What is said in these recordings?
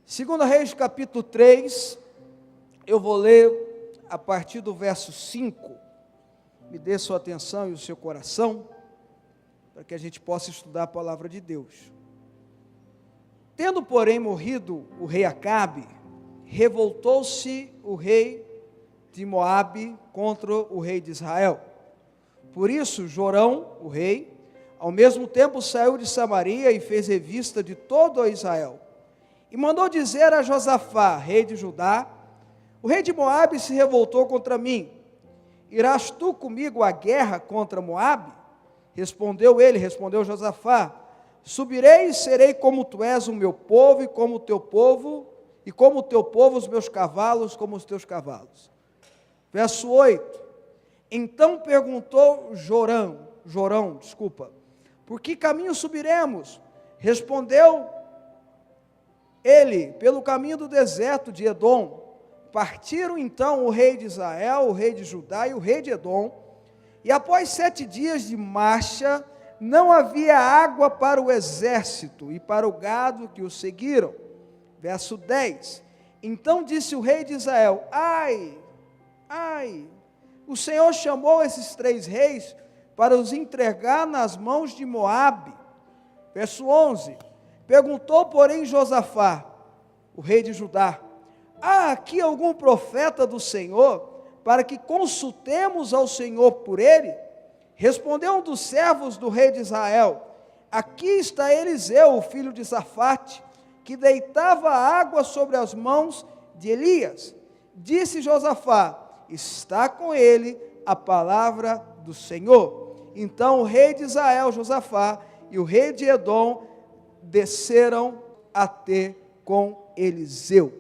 Segunda Reis, capítulo 3, eu vou ler a partir do verso 5. Me dê sua atenção e o seu coração, para que a gente possa estudar a palavra de Deus. Tendo, porém, morrido o rei Acabe, revoltou-se o rei de Moabe contra o rei de Israel. Por isso, Jorão, o rei, ao mesmo tempo saiu de Samaria e fez revista de todo Israel. E mandou dizer a Josafá, rei de Judá: o rei de Moabe se revoltou contra mim. Irás tu comigo à guerra contra Moabe? Respondeu Josafá: subirei e serei como tu és o meu povo, e como o teu povo, os meus cavalos, como os teus cavalos. Verso 8. Então perguntou Jorão, por que caminho subiremos? Respondeu ele: pelo caminho do deserto de Edom. Partiram então o rei de Israel, o rei de Judá e o rei de Edom, e após 7 dias de marcha, não havia água para o exército e para o gado que os seguiram. Verso 10. Então disse o rei de Israel: ai, o Senhor chamou esses 3 reis para os entregar nas mãos de Moabe. Verso 11. Perguntou, porém, Josafá, o rei de Judá: há aqui algum profeta do Senhor, para que consultemos ao Senhor por ele? Respondeu um dos servos do rei de Israel: aqui está Eliseu, o filho de Safate, que deitava água sobre as mãos de Elias. Disse Josafá: está com ele a palavra do Senhor. Então o rei de Israel, Josafá, e o rei de Edom desceram a ter com Eliseu.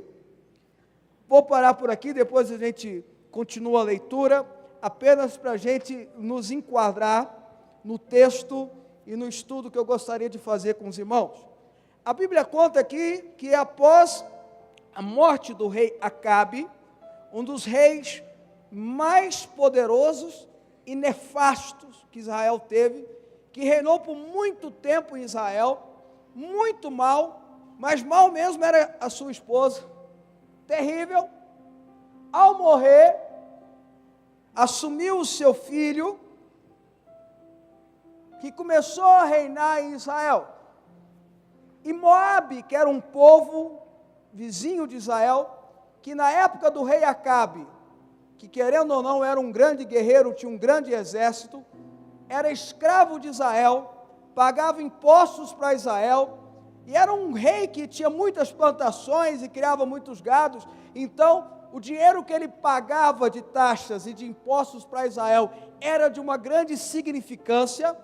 Vou parar por aqui, depois a gente continua a leitura, apenas para a gente nos enquadrar no texto e no estudo que eu gostaria de fazer com os irmãos. A Bíblia conta aqui que após a morte do rei Acabe, um dos reis mais poderosos e nefastos que Israel teve, que reinou por muito tempo em Israel, muito mal, mas mal mesmo era a sua esposa, terrível. Ao morrer, assumiu o seu filho, que começou a reinar em Israel. E Moabe, que era um povo vizinho de Israel, que na época do rei Acabe, que querendo ou não era um grande guerreiro, tinha um grande exército, era escravo de Israel, pagava impostos para Israel, e era um rei que tinha muitas plantações e criava muitos gados. Então o dinheiro que ele pagava de taxas e de impostos para Israel era de uma grande significância,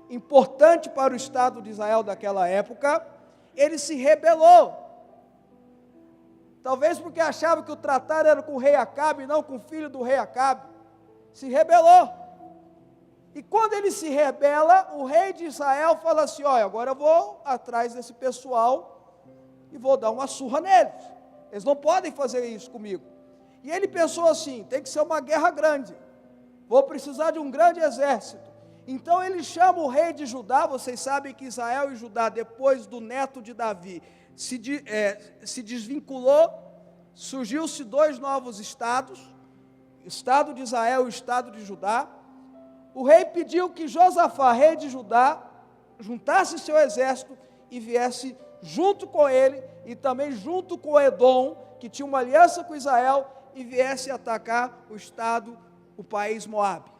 importante para o Estado de Israel daquela época. Ele se rebelou, talvez porque achava que o tratado era com o rei Acabe, não com o filho do rei Acabe. Se rebelou. E quando ele se rebela, o rei de Israel fala assim: olha, agora eu vou atrás desse pessoal e vou dar uma surra neles. Eles não podem fazer isso comigo. E ele pensou assim: tem que ser uma guerra grande, vou precisar de um grande exército. Então ele chama o rei de Judá. Vocês sabem que Israel e Judá, depois do neto de Davi, se desvinculou, surgiu-se 2 novos estados, o estado de Israel e o estado de Judá. O rei pediu que Josafá, rei de Judá, juntasse seu exército e viesse junto com ele, e também junto com Edom, que tinha uma aliança com Israel, e viesse atacar o país Moabe.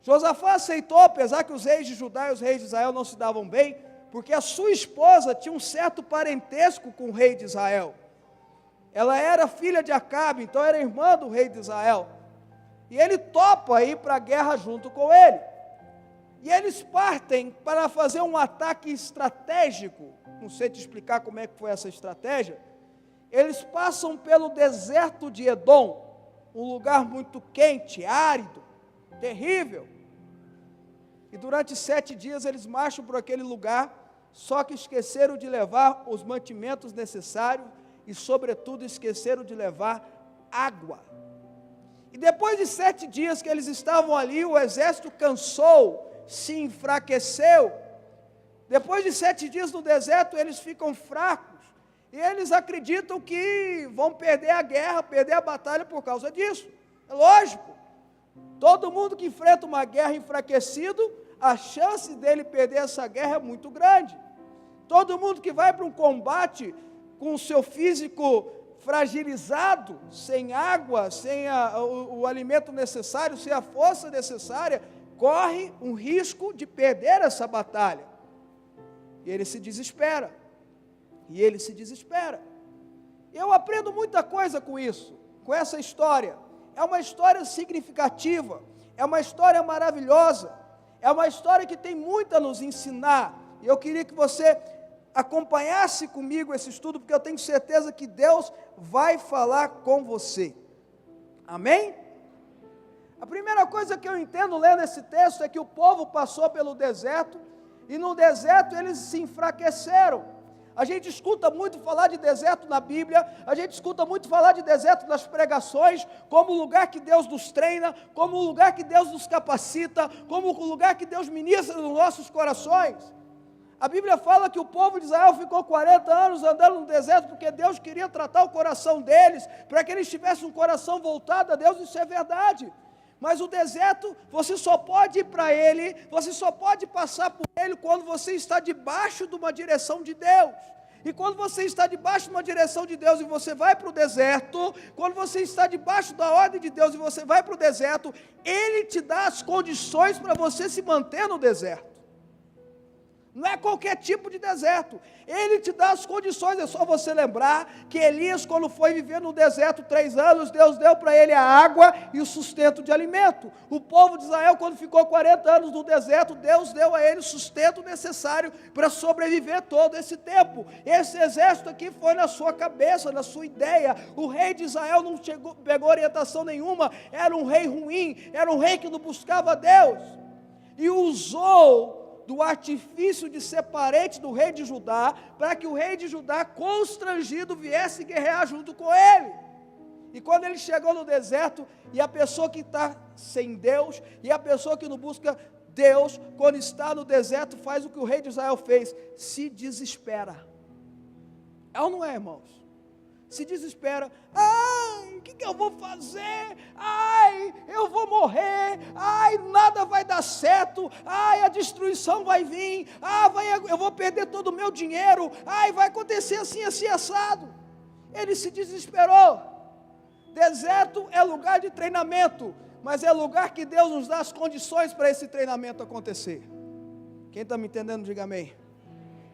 Josafá aceitou, apesar que os reis de Judá e os reis de Israel não se davam bem, porque a sua esposa tinha um certo parentesco com o rei de Israel. Ela era filha de Acabe, então era irmã do rei de Israel. E ele topa ir para a guerra junto com ele. E eles partem para fazer um ataque estratégico. Não sei te explicar como é que foi essa estratégia. Eles passam pelo deserto de Edom, um lugar muito quente, árido, terrível. E durante 7 dias eles marcham por aquele lugar, só que esqueceram de levar os mantimentos necessários e, sobretudo, esqueceram de levar água. E depois de 7 dias que eles estavam ali, o exército cansou, se enfraqueceu. Depois de 7 dias no deserto, eles ficam fracos. E eles acreditam que vão perder a guerra, perder a batalha por causa disso. É lógico. Todo mundo que enfrenta uma guerra enfraquecido, a chance dele perder essa guerra é muito grande. Todo mundo que vai para um combate com o seu físico fragilizado, sem água, sem o alimento necessário, sem a força necessária, corre um risco de perder essa batalha. E ele se desespera. Eu aprendo muita coisa com isso, com essa história. É uma história significativa, é uma história maravilhosa, é uma história que tem muito a nos ensinar. E eu queria que você acompanhasse comigo esse estudo, porque eu tenho certeza que Deus vai falar com você. Amém? A primeira coisa que eu entendo lendo esse texto é que o povo passou pelo deserto, e no deserto eles se enfraqueceram. A gente escuta muito falar de deserto na Bíblia, a gente escuta muito falar de deserto nas pregações, como o lugar que Deus nos treina, como o lugar que Deus nos capacita, como o lugar que Deus ministra nos nossos corações. A Bíblia fala que o povo de Israel ficou 40 anos andando no deserto, porque Deus queria tratar o coração deles, para que eles tivessem um coração voltado a Deus. Isso é verdade. Mas o deserto, você só pode ir para ele, você só pode passar por ele quando você está debaixo de uma direção de Deus. E quando você está debaixo de uma direção de Deus e você vai para o deserto, quando você está debaixo da ordem de Deus e você vai para o deserto, ele te dá as condições para você se manter no deserto. Não é qualquer tipo de deserto. Ele te dá as condições. É só você lembrar que Elias, quando foi viver no deserto 3 anos, Deus deu para ele a água e o sustento de alimento. O povo de Israel, quando ficou 40 anos no deserto, Deus deu a ele o sustento necessário para sobreviver todo esse tempo. Esse exército aqui foi na sua cabeça, na sua ideia. O rei de Israel não pegou orientação nenhuma. Era um rei ruim, era um rei que não buscava Deus. E usou do artifício de ser parente do rei de Judá, para que o rei de Judá, constrangido, viesse guerrear junto com ele. E quando ele chegou no deserto, e a pessoa que está sem Deus, e a pessoa que não busca Deus, quando está no deserto, faz o que o rei de Israel fez: se desespera. É ou não é, irmãos? Se desespera. Ai, o que eu vou fazer? Ai, eu vou morrer. Ai, nada vai dar certo. Ai, a destruição vai vir. Eu vou perder todo o meu dinheiro. Ai, vai acontecer assim, assim, assado. Ele se desesperou. Deserto é lugar de treinamento, mas é lugar que Deus nos dá as condições para esse treinamento acontecer. Quem está me entendendo, diga amém.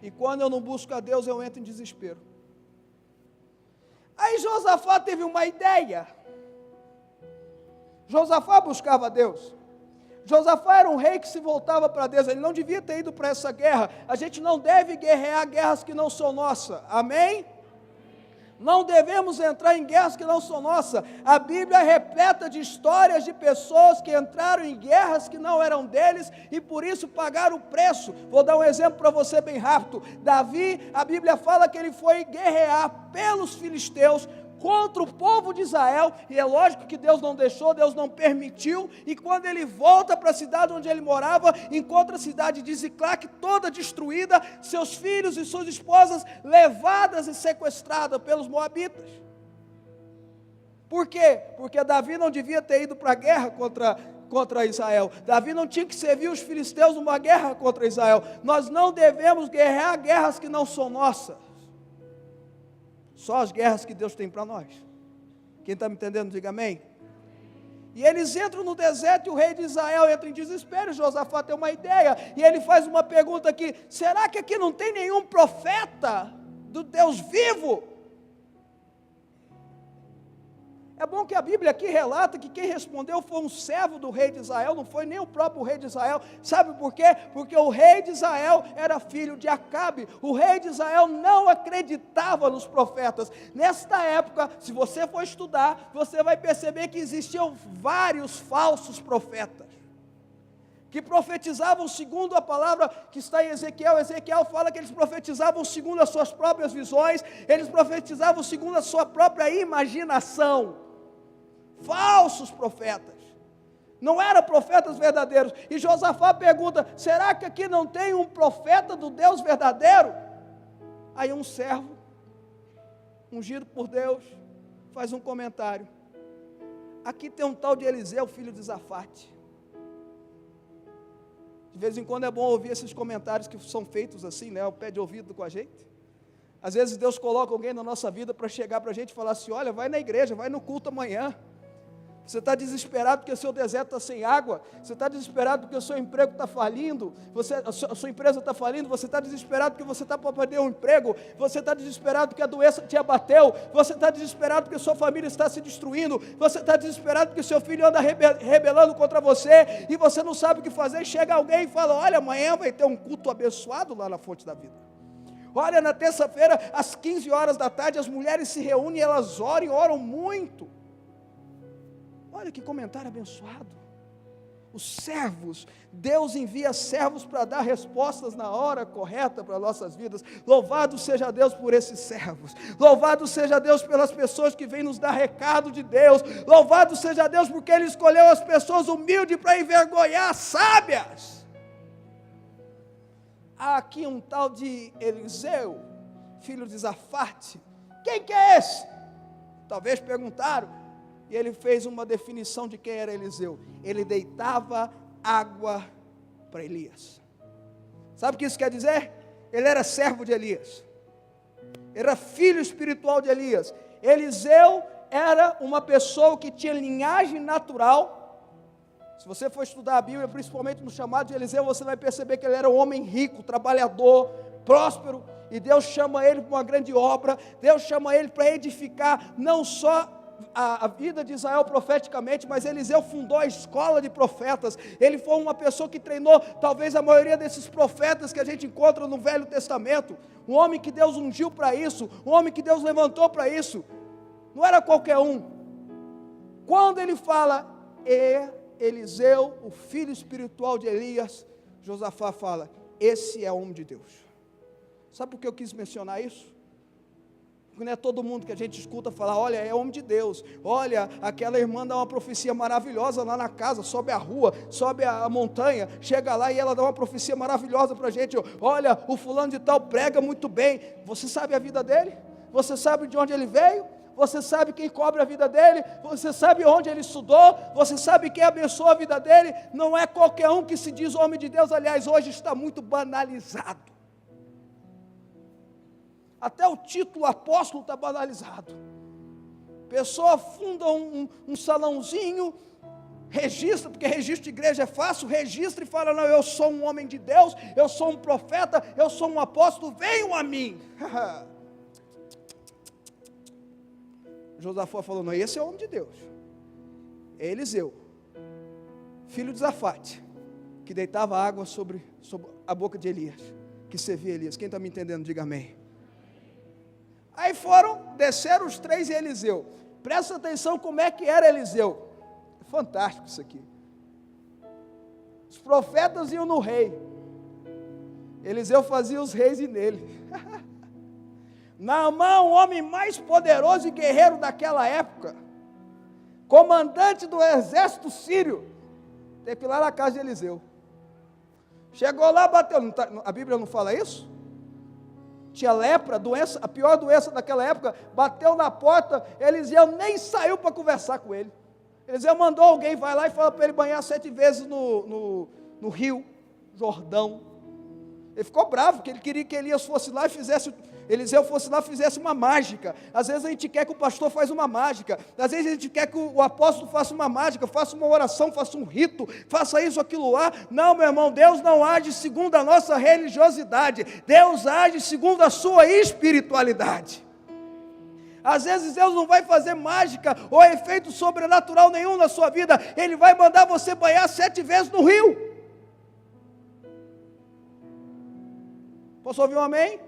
E quando eu não busco a Deus, eu entro em desespero. Aí Josafá teve uma ideia. Josafá buscava Deus. Josafá era um rei que se voltava para Deus. Ele não devia ter ido para essa guerra. A gente não deve guerrear guerras que não são nossas. Amém? Não devemos entrar em guerras que não são nossas. A Bíblia é repleta de histórias de pessoas que entraram em guerras que não eram deles e por isso pagaram o preço. Vou dar um exemplo para você bem rápido. Davi, a Bíblia fala que ele foi guerrear pelos filisteus contra o povo de Israel, e é lógico que Deus não deixou, Deus não permitiu, e quando ele volta para a cidade onde ele morava, encontra a cidade de Ziclac toda destruída, seus filhos e suas esposas levadas e sequestradas pelos moabitas. Por quê? Porque Davi não devia ter ido para a guerra contra Israel. Davi não tinha que servir os filisteus numa guerra contra Israel. Nós não devemos guerrear guerras que não são nossas. Só as guerras que Deus tem para nós. Quem está me entendendo, diga amém. E eles entram no deserto e o rei de Israel entra em desespero. Josafá tem uma ideia e ele faz uma pergunta aqui: será que aqui não tem nenhum profeta do Deus vivo? É bom que a Bíblia aqui relata que quem respondeu foi um servo do rei de Israel, não foi nem o próprio rei de Israel. Sabe por quê? Porque o rei de Israel era filho de Acabe. O rei de Israel não acreditava nos profetas. Nesta época, se você for estudar, você vai perceber que existiam vários falsos profetas, que profetizavam segundo a palavra que está em Ezequiel. Ezequiel fala que eles profetizavam segundo as suas próprias visões, eles profetizavam segundo a sua própria imaginação. Falsos profetas, não eram profetas verdadeiros. E Josafá pergunta: será que aqui não tem um profeta do Deus verdadeiro? Aí um servo ungido por Deus, faz um comentário. Aqui tem um tal de Eliseu, filho de Zafate. De vez em quando é bom ouvir esses comentários que são feitos assim, né, ao pé de ouvido com a gente. Às vezes Deus coloca alguém na nossa vida para chegar para a gente e falar assim, olha, vai na igreja, vai no culto amanhã. Você está desesperado porque o seu deserto está sem água, você está desesperado porque o seu emprego está falindo, a sua empresa está falindo, você está desesperado porque você está para perder um emprego, você está desesperado porque a doença te abateu, você está desesperado porque sua família está se destruindo, você está desesperado porque seu filho anda rebelando contra você, e você não sabe o que fazer, chega alguém e fala, olha, amanhã vai ter um culto abençoado lá na Fonte da Vida. Olha, na terça-feira, às 15 horas da tarde, as mulheres se reúnem, elas oram muito. Olha que comentário abençoado. Os servos, Deus envia servos para dar respostas na hora correta para nossas vidas. Louvado seja Deus por esses servos. Louvado seja Deus pelas pessoas que vêm nos dar recado de Deus. Louvado seja Deus porque Ele escolheu as pessoas humildes para envergonhar as sábias. Há aqui um tal de Eliseu, filho de Zafate. Quem que é esse? Talvez perguntaram. E ele fez uma definição de quem era Eliseu. Ele deitava água para Elias. Sabe o que isso quer dizer? Ele era servo de Elias. Era filho espiritual de Elias. Eliseu era uma pessoa que tinha linhagem natural. Se você for estudar a Bíblia, principalmente no chamado de Eliseu, você vai perceber que ele era um homem rico, trabalhador, próspero. E Deus chama ele para uma grande obra. Deus chama ele para edificar não só a vida de Israel profeticamente, mas Eliseu fundou a escola de profetas. Ele foi uma pessoa que treinou talvez a maioria desses profetas que a gente encontra no Velho Testamento, um homem que Deus ungiu para isso, um homem que Deus levantou para isso, não era qualquer um. Quando ele fala, Eliseu, o filho espiritual de Elias, Josafá fala, esse é o homem de Deus. Sabe por que eu quis mencionar isso? Porque não é todo mundo que a gente escuta falar, olha, é homem de Deus, olha, aquela irmã dá uma profecia maravilhosa lá na casa, sobe a rua, sobe a montanha, chega lá e ela dá uma profecia maravilhosa para a gente, olha, o fulano de tal prega muito bem. Você sabe a vida dele? Você sabe de onde ele veio? Você sabe quem cobre a vida dele? Você sabe onde ele estudou? Você sabe quem abençoa a vida dele? Não é qualquer um que se diz homem de Deus. Aliás, hoje está muito banalizado. Até o título apóstolo está banalizado. Pessoa funda um salãozinho, registra, porque registro de igreja é fácil, registra e fala, não, eu sou um homem de Deus, eu sou um profeta, eu sou um apóstolo, venham a mim. Josafá falou, não, esse é o homem de Deus. É Eliseu, filho de Zafate, que deitava água sobre a boca de Elias, que servia Elias. Quem está me entendendo, diga amém. Aí desceram os três em Eliseu. Presta atenção como é que era Eliseu. É fantástico isso aqui. Os profetas iam no rei. Eliseu fazia os reis ir nele. Naamã, o homem mais poderoso e guerreiro daquela época, comandante do exército sírio, teve que ir lá na casa de Eliseu. Chegou lá, bateu. A Bíblia não fala isso? Tinha lepra, a pior doença daquela época, bateu na porta, Eliseu nem saiu para conversar com ele. Eliseu mandou alguém, vai lá e fala para ele banhar 7 vezes no rio Jordão. Ele ficou bravo, porque ele queria que Eliseu fosse lá e fizesse uma mágica. Às vezes a gente quer que o pastor faça uma mágica, às vezes a gente quer que o apóstolo faça uma mágica, faça uma oração, faça um rito, faça isso, aquilo lá. Não, meu irmão, Deus não age segundo a nossa religiosidade, Deus age segundo a sua espiritualidade. Às vezes Deus não vai fazer mágica ou efeito sobrenatural nenhum na sua vida, Ele vai mandar você banhar 7 vezes no rio. Posso ouvir um amém?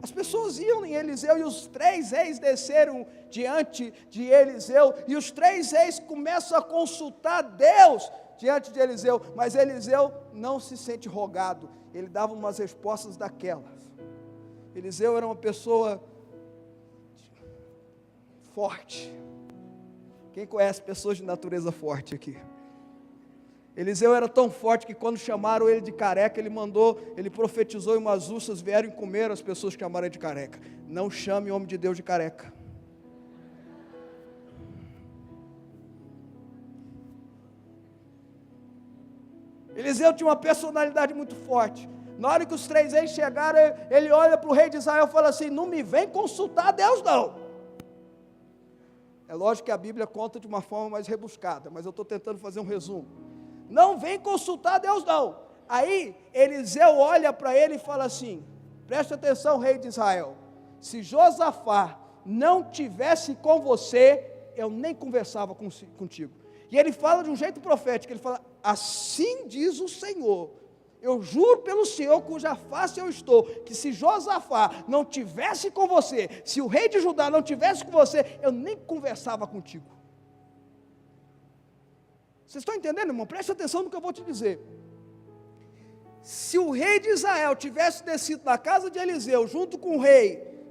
As pessoas iam em Eliseu e os 3 reis desceram diante de Eliseu e os 3 reis começam a consultar Deus diante de Eliseu, mas Eliseu não se sente rogado, ele dava umas respostas daquelas. Eliseu era uma pessoa forte. Quem conhece pessoas de natureza forte aqui? Eliseu era tão forte que quando chamaram ele de careca, ele profetizou e umas ursas vieram e comeram as pessoas que chamaram ele de careca. Não chame o homem de Deus de careca. Eliseu tinha uma personalidade muito forte. Na hora que os 3 reis chegaram, ele olha para o rei de Israel e fala assim: não me vem consultar Deus não. É lógico que a Bíblia conta de uma forma mais rebuscada, mas eu estou tentando fazer um resumo. Não vem consultar Deus não. Aí Eliseu olha para ele e fala assim: preste atenção, rei de Israel, se Josafá não tivesse com você, eu nem conversava contigo. E ele fala de um jeito profético, ele fala: assim diz o Senhor, eu juro pelo Senhor cuja face eu estou, que se Josafá não tivesse com você, se o rei de Judá não tivesse com você, eu nem conversava contigo. Vocês estão entendendo, irmão? Preste atenção no que eu vou te dizer. Se o rei de Israel tivesse descido na casa de Eliseu, junto com o rei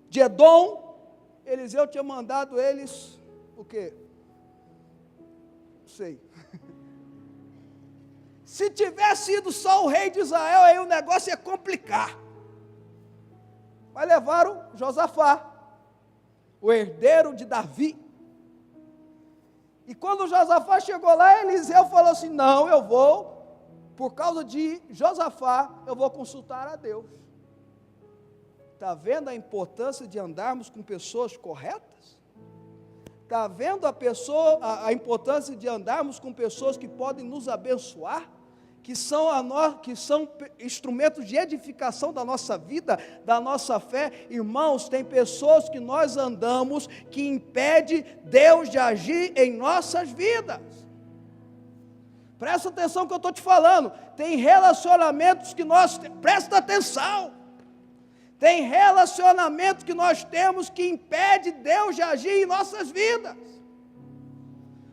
de Edom, Eliseu tinha mandado eles, o quê? Não sei. Se tivesse ido só o rei de Israel, aí o negócio ia complicar. Mas levaram Josafá, o herdeiro de Davi. E quando Josafá chegou lá, Eliseu falou assim: não, eu vou, por causa de Josafá, eu vou consultar a Deus. Está vendo a importância de andarmos com pessoas corretas? Está vendo a importância de andarmos com pessoas que podem nos abençoar? Que são instrumentos de edificação da nossa vida, da nossa fé. Irmãos, tem pessoas que nós andamos que impede Deus de agir em nossas vidas. Presta atenção no que eu estou te falando. Tem relacionamentos que presta atenção. Tem relacionamento que nós temos que impede Deus de agir em nossas vidas.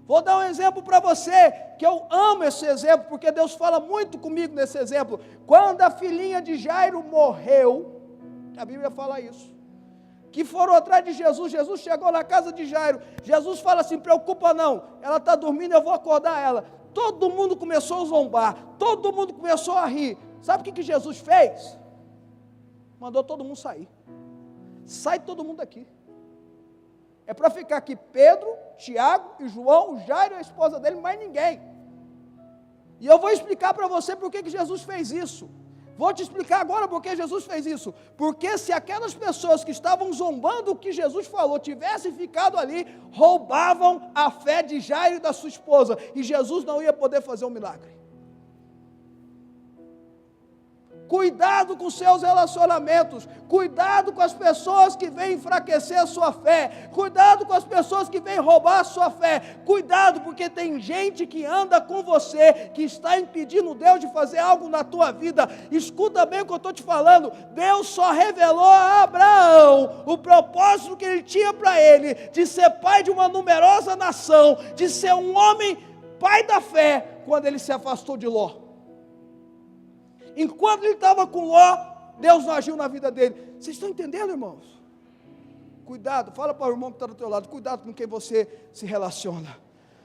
Vou dar um exemplo para você, que eu amo esse exemplo, porque Deus fala muito comigo nesse exemplo. Quando a filhinha de Jairo morreu, a Bíblia fala isso, que foram atrás de Jesus, Jesus chegou na casa de Jairo, Jesus fala assim: preocupa não, ela está dormindo, eu vou acordar ela. Todo mundo começou a zombar, todo mundo começou a rir. Sabe o que Jesus fez? Mandou todo mundo sair. Sai todo mundo daqui. É para ficar aqui Pedro, Tiago e João, o Jairo e a esposa dele, mais ninguém. E eu vou explicar para você por que Jesus fez isso. Vou te explicar agora por que Jesus fez isso. Porque se aquelas pessoas que estavam zombando o que Jesus falou tivessem ficado ali, roubavam a fé de Jairo e da sua esposa, e Jesus não ia poder fazer um milagre. Cuidado com seus relacionamentos, cuidado com as pessoas que vêm enfraquecer a sua fé, cuidado com as pessoas que vêm roubar a sua fé, cuidado, porque tem gente que anda com você, que está impedindo Deus de fazer algo na tua vida. Escuta bem o que eu estou te falando. Deus só revelou a Abraão o propósito que ele tinha para ele, de ser pai de uma numerosa nação, de ser um homem pai da fé, quando ele se afastou de Ló. Enquanto ele estava com Ló, Deus não agiu na vida dele. Vocês estão entendendo, irmãos? Cuidado, fala para o irmão que está do teu lado, cuidado com quem você se relaciona,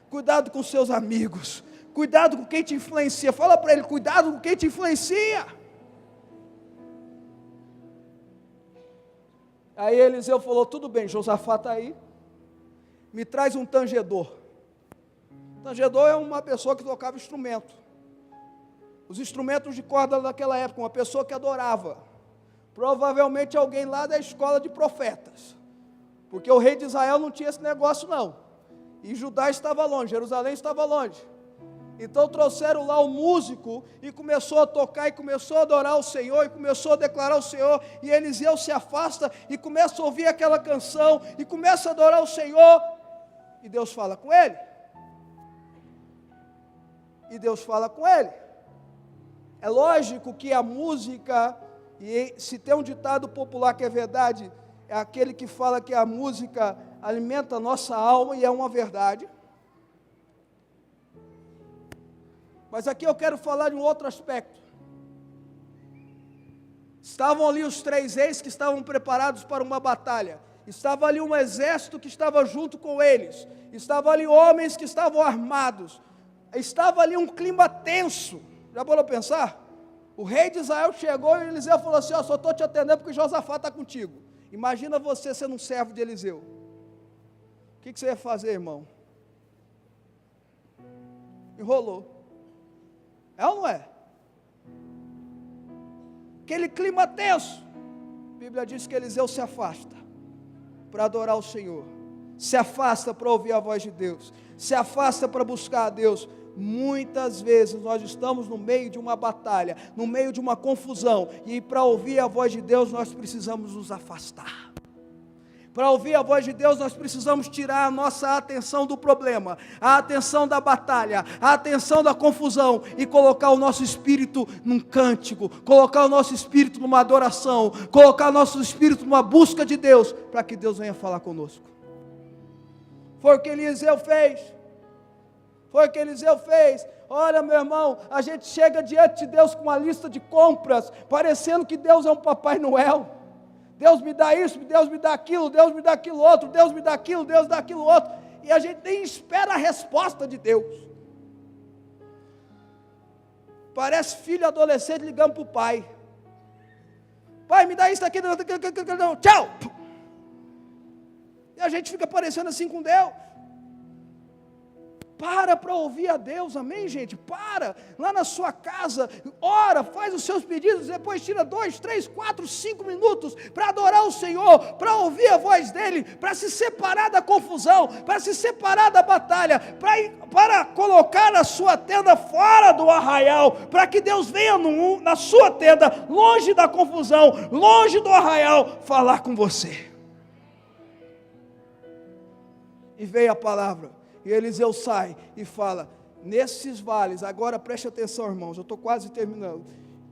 cuidado com seus amigos, cuidado com quem te influencia. Fala para ele: cuidado com quem te influencia. Aí Eliseu falou: tudo bem, Josafá está aí, me traz um tangedor. Tangedor é uma pessoa que tocava instrumento. Os instrumentos de corda daquela época, uma pessoa que adorava, provavelmente alguém lá da escola de profetas, porque o rei de Israel não tinha esse negócio não, e Judá estava longe, Jerusalém estava longe. Então trouxeram lá o músico e começou a tocar e começou a adorar o Senhor e começou a declarar o Senhor, e Eliseu se afasta e começa a ouvir aquela canção e começa a adorar o Senhor, e Deus fala com ele. É lógico que a música, e se tem um ditado popular que é verdade, é aquele que fala que a música alimenta a nossa alma, e é uma verdade. Mas aqui eu quero falar de um outro aspecto. Estavam ali os 3 reis que estavam preparados para uma batalha. Estava ali um exército que estava junto com eles. Estavam ali homens que estavam armados. estava ali um clima tenso. Já parou para pensar? O rei de Israel chegou e Eliseu falou assim: ó, só estou te atendendo porque Josafá está contigo. Imagina você sendo um servo de Eliseu. O que você ia fazer, irmão? Enrolou. É ou não é? Aquele clima tenso. A Bíblia diz que Eliseu se afasta para adorar o Senhor. Se afasta para ouvir a voz de Deus. Se afasta para buscar a Deus. Muitas vezes nós estamos no meio de uma batalha, no meio de uma confusão, e para ouvir a voz de Deus nós precisamos nos afastar. Para ouvir a voz de Deus nós precisamos tirar a nossa atenção do problema, a atenção da batalha, a atenção da confusão, e colocar o nosso espírito num cântico, colocar o nosso espírito numa adoração, colocar o nosso espírito numa busca de Deus, para que Deus venha falar conosco. Foi o que Eliseu fez. Foi o que Eliseu fez. Olha, meu irmão, a gente chega diante de Deus com uma lista de compras, parecendo que Deus é um Papai Noel. Deus me dá isso, Deus me dá aquilo, Deus me dá aquilo outro, Deus me dá aquilo, Deus dá aquilo outro, e a gente nem espera a resposta de Deus. Parece filho adolescente ligando para o pai: pai, me dá isso aqui, não, tchau. E a gente fica parecendo assim com Deus. Para ouvir a Deus, amém, gente? Lá na sua casa, ora, faz os seus pedidos, depois tira 2, 3, 4, 5 minutos para adorar o Senhor, para ouvir a voz dEle, para se separar da confusão, para se separar da batalha, para colocar a sua tenda fora do arraial, para que Deus venha na sua tenda, longe da confusão, longe do arraial, falar com você. E veio a palavra. E Eliseu sai e fala: nesses vales, agora preste atenção, irmãos, eu estou quase terminando.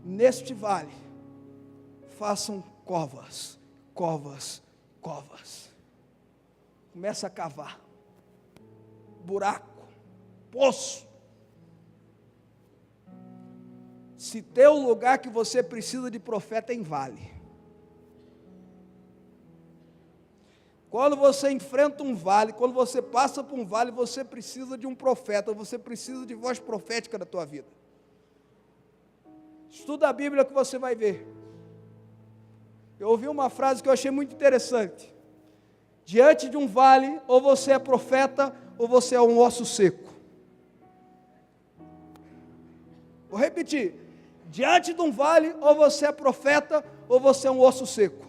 Neste vale, façam covas, covas, covas. Começa a cavar, buraco, poço. Se tem um lugar que você precisa de profeta, é em vale. Quando você enfrenta um vale, quando você passa por um vale, você precisa de um profeta, você precisa de voz profética na tua vida. Estuda a Bíblia que você vai ver. Eu ouvi uma frase que eu achei muito interessante: diante de um vale, ou você é profeta, ou você é um osso seco. Vou repetir: diante de um vale, ou você é profeta, ou você é um osso seco.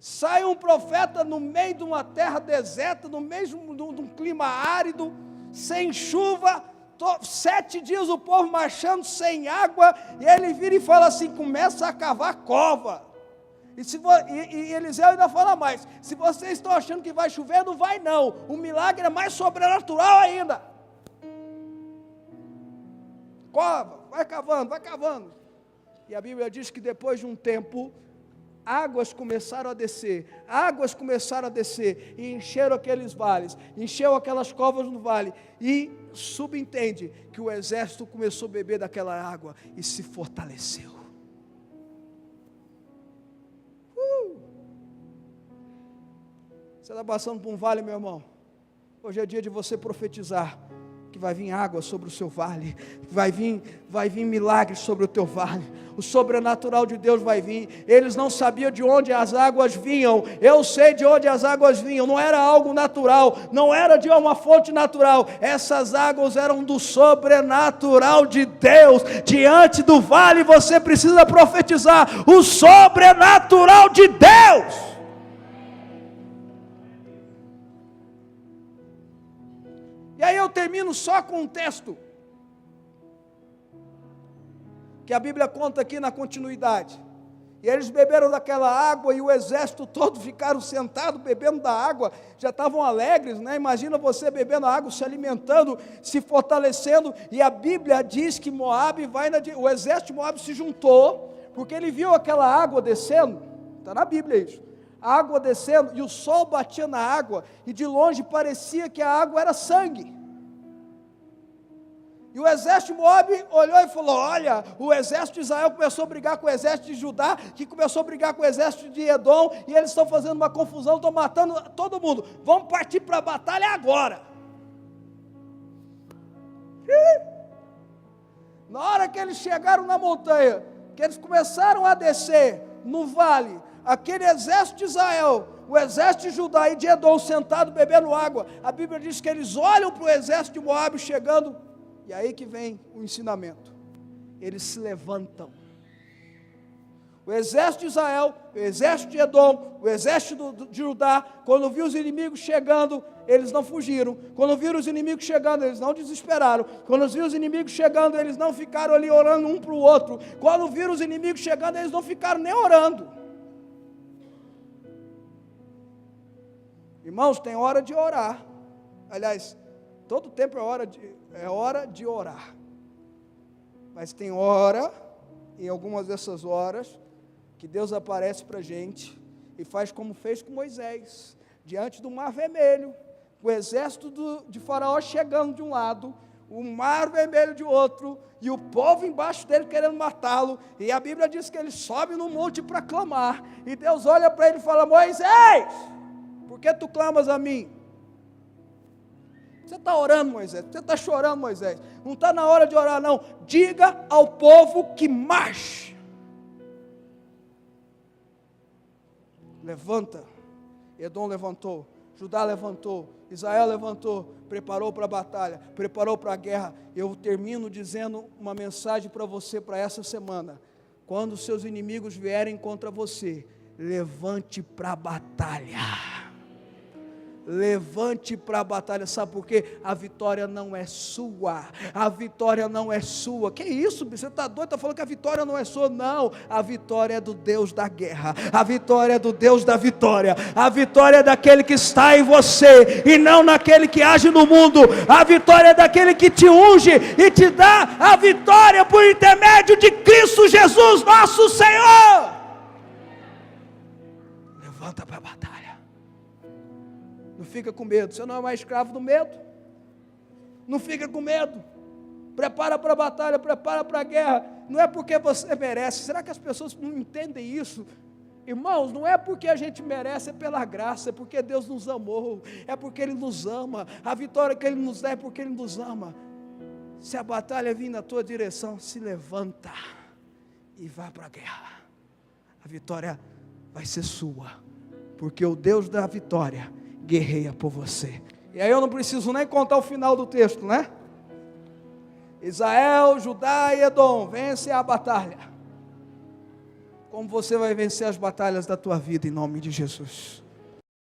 Sai um profeta no meio de uma terra deserta, no meio de um clima árido, sem chuva, 7 dias o povo marchando sem água, e ele vira e fala assim: começa a cavar cova. E Eliseu ainda fala mais: se vocês estão achando que vai chover, não vai não, o milagre é mais sobrenatural ainda. Cova, vai cavando, vai cavando. E a Bíblia diz que depois de um tempo, águas começaram a descer, e encheram aqueles vales, encheu aquelas covas no vale, e subentende que o exército começou a beber daquela água, e se fortaleceu. Você está passando por um vale, meu irmão? Hoje é dia de você profetizar que vai vir água sobre o seu vale, vai vir milagres sobre o teu vale, o sobrenatural de Deus vai vir. Eles não sabiam de onde as águas vinham, eu sei de onde as águas vinham, não era algo natural, não era de uma fonte natural, essas águas eram do sobrenatural de Deus. Diante do vale você precisa profetizar o sobrenatural de Deus. E aí eu termino só com um texto que a Bíblia conta aqui na continuidade. E eles beberam daquela água, e o exército todo ficaram sentados bebendo da água, já estavam alegres, né? Imagina você bebendo a água, se alimentando, se fortalecendo. E a Bíblia diz que o exército de Moabe se juntou, porque ele viu aquela água descendo, está na Bíblia isso, a água descendo, e o sol batia na água, e de longe parecia que a água era sangue. E o exército de Moabe olhou e falou: olha, o exército de Israel começou a brigar com o exército de Judá, que começou a brigar com o exército de Edom, e eles estão fazendo uma confusão, estão matando todo mundo. Vamos partir para a batalha agora. Na hora que eles chegaram na montanha, que eles começaram a descer no vale, aquele exército de Israel, o exército de Judá e de Edom sentado bebendo água, a Bíblia diz que eles olham para o exército de Moabe chegando, e aí que vem o ensinamento, eles se levantam. O exército de Israel, o exército de Edom, o exército de Judá, quando viu os inimigos chegando, eles não fugiram. Quando viram os inimigos chegando, eles não desesperaram. Quando viram os inimigos chegando, eles não ficaram ali orando um para o outro. Quando viram os inimigos chegando, eles não ficaram nem orando. Irmãos, tem hora de orar. Aliás, todo tempo é hora de orar. Mas tem hora, em algumas dessas horas, que Deus aparece para a gente e faz como fez com Moisés, diante do Mar Vermelho, o exército de Faraó chegando de um lado, o Mar Vermelho de outro, e o povo embaixo dele querendo matá-lo, e a Bíblia diz que ele sobe no monte para clamar, e Deus olha para ele e fala: Moisés, por que tu clamas a mim? Você está orando, Moisés, você está chorando, Moisés, não está na hora de orar não, diga ao povo que marche. Levanta. Edom levantou, Judá levantou, Israel levantou, preparou para a batalha, preparou para a guerra. Eu termino dizendo uma mensagem para você para essa semana: quando seus inimigos vierem contra você, levante para a batalha. Levante para a batalha, sabe por quê? A vitória não é sua, a vitória não é sua. Que isso, você está doido, está falando que a vitória não é sua? Não, a vitória é do Deus da guerra, a vitória é do Deus da vitória, a vitória é daquele que está em você, e não naquele que age no mundo. A vitória é daquele que te unge e te dá a vitória por intermédio de Cristo Jesus, nosso Senhor. Levanta para a batalha. Não fica com medo, você não é mais escravo do medo. Não fica com medo. Prepara para a batalha, prepara para a guerra. Não é porque você merece. Será que as pessoas não entendem isso? Irmãos, não é porque a gente merece, é pela graça, é porque Deus nos amou, é porque Ele nos ama. A vitória que Ele nos dá é porque Ele nos ama. Se a batalha vir na tua direção, se levanta e vá para a guerra. A vitória vai ser sua, porque o Deus da vitória guerreia por você. E aí eu não preciso nem contar o final do texto, né? Israel, Judá e Edom vencem a batalha. Como você vai vencer as batalhas da tua vida em nome de Jesus?